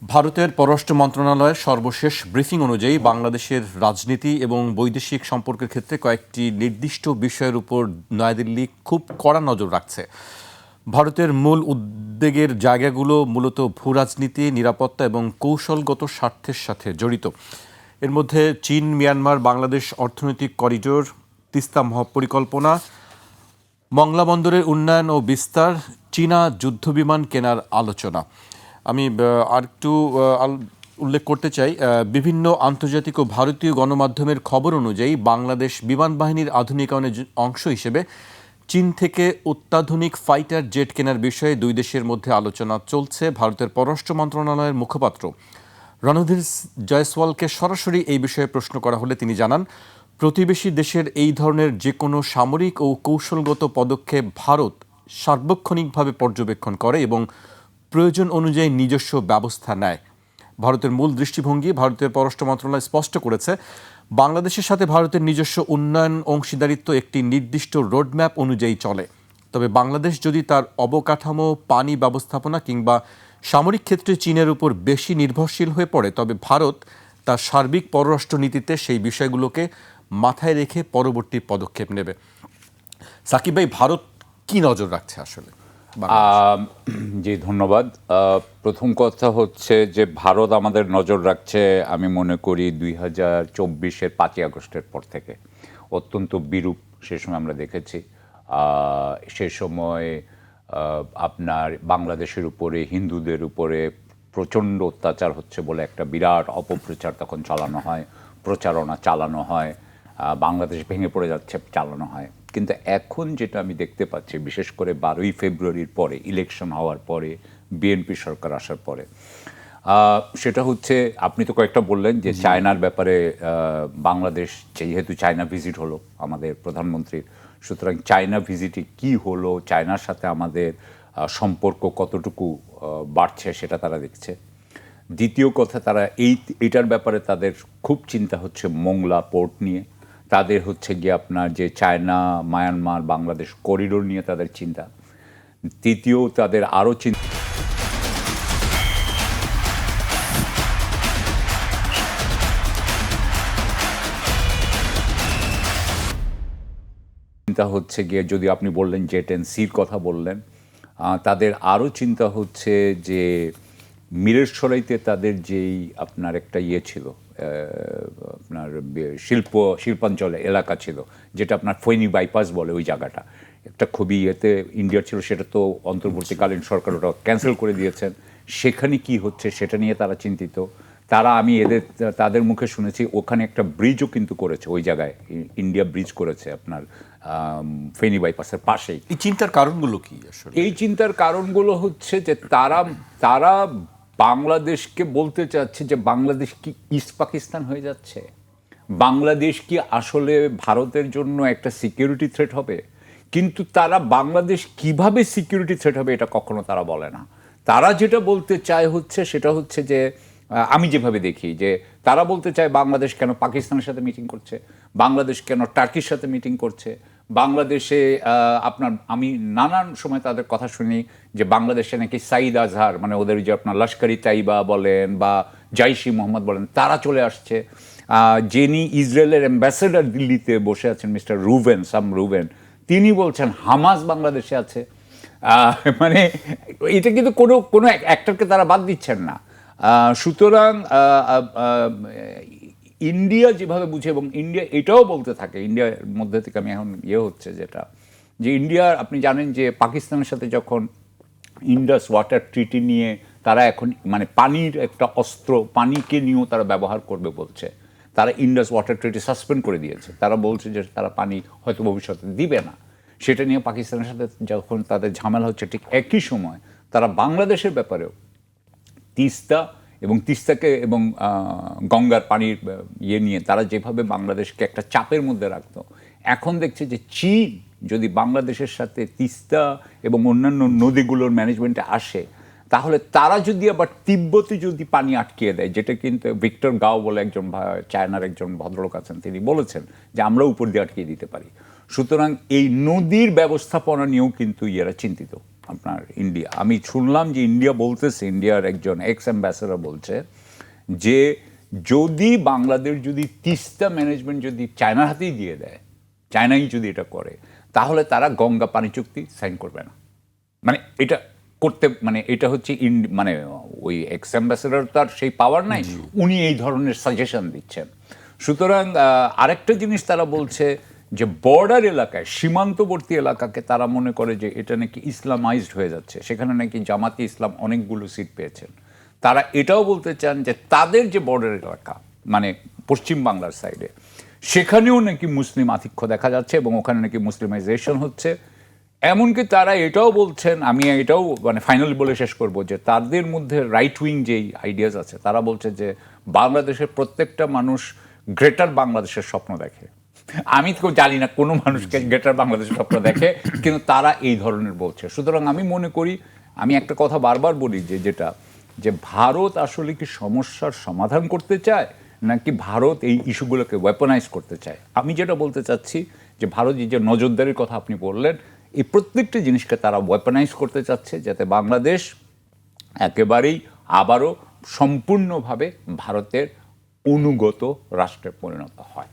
ভারতের পররাষ্ট্র মন্ত্রণালয়ের সর্বশেষ ব্রিফিং অনুযায়ী বাংলাদেশের রাজনীতি এবং বৈদেশিক সম্পর্কের ক্ষেত্রে কয়েকটি নির্দিষ্ট বিষয়ের উপর নয়াদিল্লি খুব কড়া নজর রাখছে। ভারতের মূল উদ্বেগের জায়গাগুলো মূলত ভূরাজনীতি, নিরাপত্তা এবং কৌশলগত স্বার্থের সাথে জড়িত। এর মধ্যে চীন, মিয়ানমার, বাংলাদেশ অর্থনৈতিক করিডোর, তিস্তা মহাপরিকল্পনা, মংলা বন্দরের উন্নয়ন ও বিস্তার, চীনা যুদ্ধবিমান কেনার আলোচনা। আমি আরেকটু উল্লেখ করতে চাই, বিভিন্ন আন্তর্জাতিক ও ভারতীয় গণমাধ্যমের খবর অনুযায়ী বাংলাদেশ বিমান বাহিনীর আধুনিকায়নের অংশ হিসেবে চীন থেকে অত্যাধুনিক ফাইটার জেট কেনার বিষয়ে দুই দেশের মধ্যে আলোচনা চলছে। ভারতের পররাষ্ট্র মন্ত্রণালয়ের মুখপাত্র রণধীর জয়সওয়ালকে সরাসরি এই বিষয়ে প্রশ্ন করা হলে তিনি জানান, প্রতিবেশী দেশের এই ধরনের যে কোনো সামরিক ও কৌশলগত পদক্ষেপ ভারত সার্বক্ষণিকভাবে পর্যবেক্ষণ করে এবং প্রয়োজন অনুযায়ী নিজস্ব ব্যবস্থা নেয়। ভারতের মূল দৃষ্টিভঙ্গি, ভারতের পররাষ্ট্র মন্ত্রণালয় স্পষ্ট করেছে, বাংলাদেশের সাথে ভারতের নিজস্ব উন্নয়ন অংশীদারিত্ব একটি নির্দিষ্ট রোডম্যাপ অনুযায়ী চলে। তবে বাংলাদেশ যদি তার অবকাঠামো, পানি ব্যবস্থাপনা কিংবা সামরিক ক্ষেত্রে চীনের উপর বেশি নির্ভরশীল হয়ে পড়ে, তবে ভারত তার সার্বিক পররাষ্ট্র নীতিতে সেই বিষয়গুলোকে মাথায় রেখে পরবর্তী পদক্ষেপ নেবে। সাকিব ভাই, ভারত কি নজর রাখছে আসলে? জি ধন্যবাদ। প্রথম কথা হচ্ছে যে ভারত আমাদের নজর রাখছে, আমি মনে করি 2024-এর 5ই আগস্টের পর থেকে। অত্যন্ত বিরূপ সে সময় আমরা দেখেছি। সে সময় আপনার বাংলাদেশের উপরে, হিন্দুদের উপরে প্রচণ্ড অত্যাচার হচ্ছে বলে একটা বিরাট অপপ্রচার তখন চালানো হয়, প্রচারণা চালানো হয়, বাংলাদেশ ভেঙে পড়ে যাচ্ছে চালানো হয়। কিন্তু এখন যেটা আমি দেখতে পাচ্ছি, বিশেষ করে 12ই ফেব্রুয়ারির পরে, ইলেকশন হওয়ার পরে, বিএনপি সরকার আসার পরে, সেটা হচ্ছে, আপনি তো কয়েকটা বললেন যে চায়নার ব্যাপারে, বাংলাদেশ যেহেতু চায়না ভিজিট হলো আমাদের প্রধানমন্ত্রীর, সুতরাং চায়না ভিজিটে কি হলো, চায়নার সাথে আমাদের সম্পর্ক কতটুকু বাড়ছে সেটা তারা দেখছে। দ্বিতীয় কথা, তারা এইটার ব্যাপারে তাদের খুব চিন্তা হচ্ছে মোংলা পোর্ট নিয়ে, তাদের হচ্ছে গিয়ে আপনার যে চায়না, মায়ানমার, বাংলাদেশ করিডোর নিয়ে তাদের চিন্তা। তৃতীয়, তাদের আরও চিন্তা হচ্ছে গিয়ে, যদি আপনি বললেন জেট এন্ড সির কথা বললেন, তাদের আরও চিন্তা হচ্ছে যে মিরেরসরাইতে তাদের যেই আপনার একটা ছিল, আপনার শিল্পাঞ্চলে এলাকা ছিল, যেটা আপনার ফৈনি বাইপাস বলে, ওই জায়গাটা একটা খুবই ইন্ডিয়ার ছিল, সেটা তো অন্তর্বর্তীকালীন সরকার ওটা ক্যান্সেল করে দিয়েছেন। সেখানে কি হচ্ছে সেটা নিয়ে তারা চিন্তিত। আমি তাদের মুখে শুনেছি ওখানে একটা ব্রিজও কিন্তু করেছে, ওই জায়গায় ইন্ডিয়া ব্রিজ করেছে আপনার ফেনী বাইপাসের পাশেই। এই চিন্তার কারণগুলো কি আসলে? এই চিন্তার কারণগুলো হচ্ছে যে তারা বাংলাদেশকে বলতে চাচ্ছে যে বাংলাদেশ কি ইস্ট পাকিস্তান হয়ে যাচ্ছে, বাংলাদেশ কি আসলে ভারতের জন্য একটা সিকিউরিটি থ্রেট হবে। কিন্তু তারা বাংলাদেশ কিভাবে সিকিউরিটি থ্রেট হবে এটা কখনো তারা বলে না। তারা যেটা বলতে চায় সেটা হচ্ছে যে, আমি যেভাবে দেখি, যে তারা বলতে চায় বাংলাদেশ কেন পাকিস্তানের সাথে মিটিং করছে, বাংলাদেশ কেন টার্কির সাথে মিটিং করছে, বাংলাদেশে আপনার, আমি নানান সময় তাদের কথা শুনি যে বাংলাদেশে নাকি সাইদ আজহার, মানে ওদের যে আপনার লস্করি তাইবা বলেন বা জাইশি মোহাম্মদ বলেন, তারা চলে আসছে। যিনি ইসরায়েলের অ্যাম্বাসেডর দিল্লিতে বসে আছেন, মিস্টার সাম রুবেন, তিনি বলছেন হামাস বাংলাদেশে আছে। মানে এটা কিন্তু কোনো অ্যাক্টরকে তারা বাদ দিচ্ছেন না। সুতরাং ইন্ডিয়া যেভাবে বুঝে, এবং ইন্ডিয়া এটাও বলতে থাকে, ইন্ডিয়ার মধ্যে থেকে আমি এখন হচ্ছে যেটা, যে ইন্ডিয়া, আপনি জানেন যে পাকিস্তানের সাথে যখন ইন্ডাস ওয়াটার ট্রিটি নিয়ে তারা এখন মানে পানির একটা অস্ত্র, পানিকে নিয়েও তারা ব্যবহার করবে বলছে, তারা ইন্ডাস ওয়াটার ট্রিটি সাসপেন্ড করে দিয়েছে। তারা বলছে যে তারা পানি হয়তো ভবিষ্যতে দিবে না। সেটা নিয়ে পাকিস্তানের সাথে যখন তাদের ঝামেলা হচ্ছে, ঠিক একই সময় তারা বাংলাদেশের ব্যাপারেও তিস্তা এবং তিস্তাকে এবং গঙ্গার পানির নিয়ে তারা যেভাবে বাংলাদেশকে একটা চাপের মধ্যে রাখতো, এখন দেখছে যে চীন যদি বাংলাদেশের সাথে তিস্তা এবং অন্যান্য নদীগুলোর ম্যানেজমেন্টে আসে, তাহলে তারা যদি আবার তিব্বতে যদি পানি আটকিয়ে দেয়, যেটা কিন্তু ভিক্টর গাও বলে একজন চায়নার একজন ভদ্রলোক আছেন, তিনি বলেছেন যে আমরা উপর দিয়ে আটকিয়ে দিতে পারি। সুতরাং এই নদীর ব্যবস্থাপনা নিয়েও কিন্তু এরা চিন্তিত। আপনার ইন্ডিয়া। আমি শুনলাম যে ইন্ডিয়া বলতেছে, ইন্ডিয়ার একজন এক্স অ্যাম্বাসেডর বলছে যে যদি বাংলাদেশ যদি তিস্তা ম্যানেজমেন্ট যদি চায়নার হাতেই দিয়ে দেয়, চায়নাই যদি এটা করে, তাহলে তারা গঙ্গা পানি চুক্তি সাইন করবে না। মানে এটা করতে, মানে এটা হচ্ছে মানে ওই এক্স অ্যাম্বাসেডর তার সেই পাওয়ার নাই, উনি এই ধরনের সাজেশন দিচ্ছেন। সুতরাং আরেকটা জিনিস তারা বলছে যে বর্ডার এলাকায়, সীমান্তবর্তী এলাকাকে তারা মনে করে যে এটা নাকি ইসলামাইজড হয়ে যাচ্ছে, সেখানে নাকি জামাতি ইসলাম অনেকগুলো সিট পেয়েছেন। তারা এটাও বলতে চান যে তাদের যে বর্ডার এলাকা, মানে পশ্চিম বাংলার সাইডে, সেখানেও নাকি মুসলিম আধিক্য দেখা যাচ্ছে এবং ওখানে নাকি মুসলিমাইজেশন হচ্ছে। এমনকি তারা এটাও বলছেন, আমি এটাও মানে ফাইনালি বলে শেষ করব, যে তাদের মধ্যে রাইট উইং যেই আইডিয়াস আছে, তারা বলছে যে বাংলাদেশের প্রত্যেকটা মানুষ গ্রেটার বাংলাদেশের স্বপ্ন দেখে। আমি তো জানি না কোনো মানুষকে গ্রেটার বাংলাদেশের স্বপ্ন দেখে, কিন্তু তারা এই ধরনের বলছে। সুতরাং আমি মনে করি, আমি একটা কথা বারবার বলি যেটা যে ভারত আসলে কি সমস্যার সমাধান করতে চায়, নাকি ভারত এই ইস্যুগুলোকে ওয়েপনাইজ করতে চায়? আমি যেটা বলতে চাচ্ছি যে ভারত যে নজরদারির কথা আপনি বললেন, এই প্রত্যেকটি জিনিসকে তারা ওয়েপনাইজ করতে চাচ্ছে, যাতে বাংলাদেশ একেবারেই আবারও সম্পূর্ণভাবে ভারতের অনুগত রাষ্ট্রে পরিণত হয়।